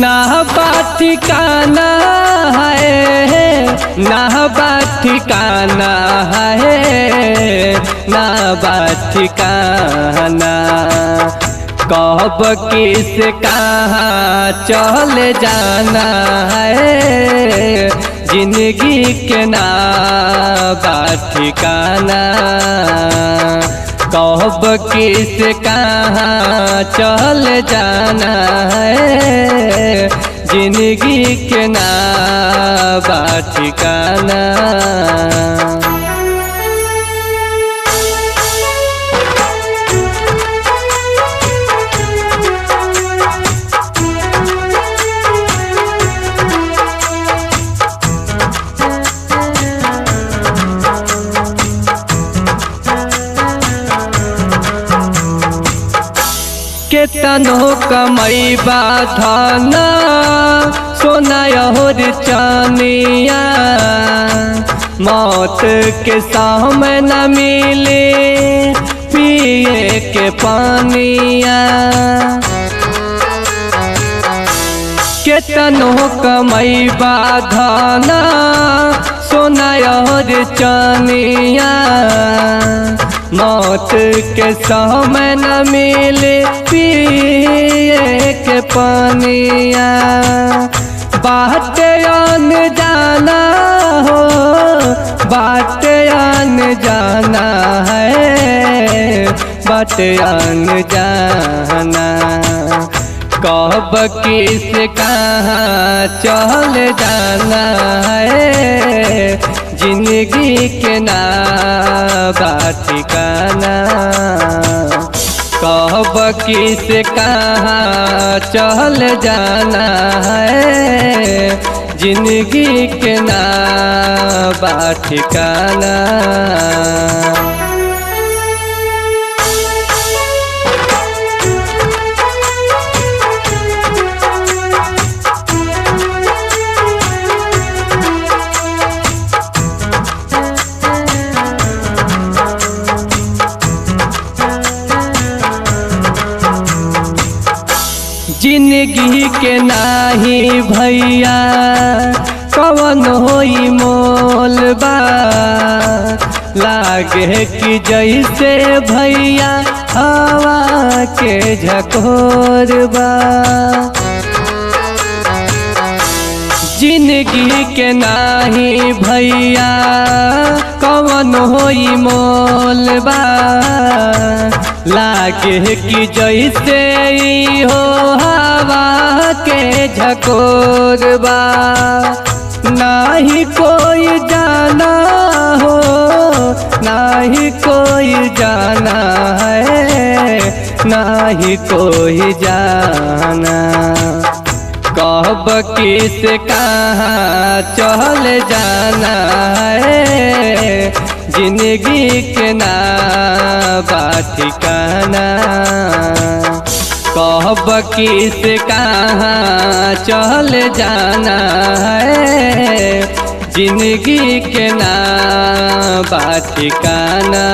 ना बा ठिकाना है, ना बा ठिकाना है, ना बा ठिकाना। कब किस कहाँ चले जाना है, जिंदगी के ना बा ठिकाना। कब किस कहाँ चल जाना है, जिंदगी के ना बा ठिकाना। केतनो कमैबा धन सोना और चानिया, मौत के सामने न मिले पिए के पानिया। केतनो कमैबा धन सोना और चानिया, मौत के समय न मिले पिए के पानिया। बाट आन जाना हो, बाट आन जाना है, बाट आन जाना। कब किस कहाँ चल जाना है, जिंदगी के ना बा ठिकाना। कब किस कहाँ चल जाना है, जिंदगी के ना बा ठिकाना। जिंदगी के नाही भैया कवन होई मोल बा, लागे कि जैसे भैया हवा के झकोर बा। जिंदगी के नाही भैया कवन होई मोल बा, लागे कि जैसे हो हवा के झकोर बा। नाही कोई जाना हो, नाही कोई जाना है, नाही कोई जाना। कब किस कहाँ चल जाना है, जिंदगी के ना बा ठिकाना। कब किस कहाँ चल जाना है, जिंदगी के ना बा ठिकाना।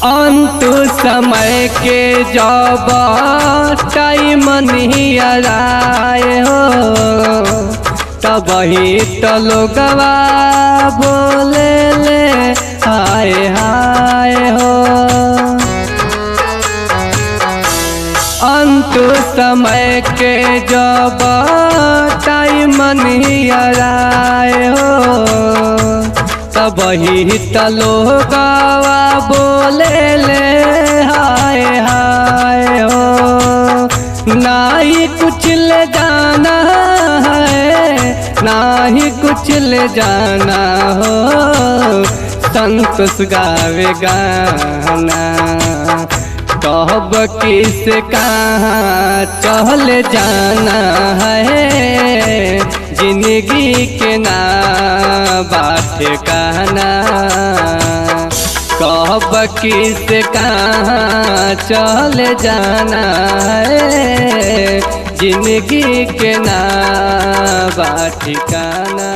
अंत समय के जब टाइम नहीं आए हो, तब ही तो लोगवा बोले ले हाय हाय हो। अंत समय के जब टाइम नहीं आए हो, तब ही तो लोगवा बोले ले हाय हाय हो। ना ही कुछ ले जाना है, ना ही कुछ ले जाना हो, संतोष गावे गाना कब किस कहाँ चल जाना है जिंदगी के ना बात कहना कब किस कहाँ चल जाना है जिंदगी के ना बात कहना।